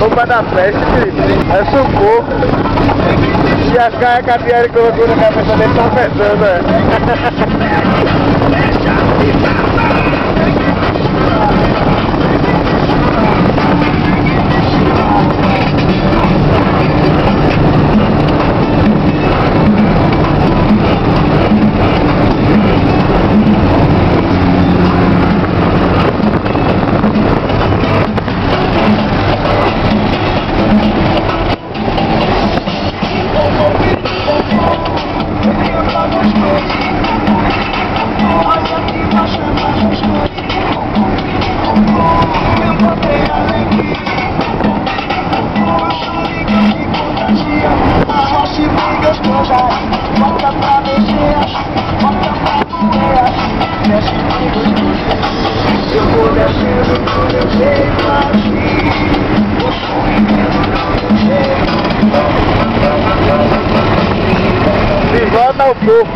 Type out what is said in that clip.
roupa da peste, é sufoco. E as caras que a Thierry colocou na cabeça dele estão pensando, de volta ao corpo.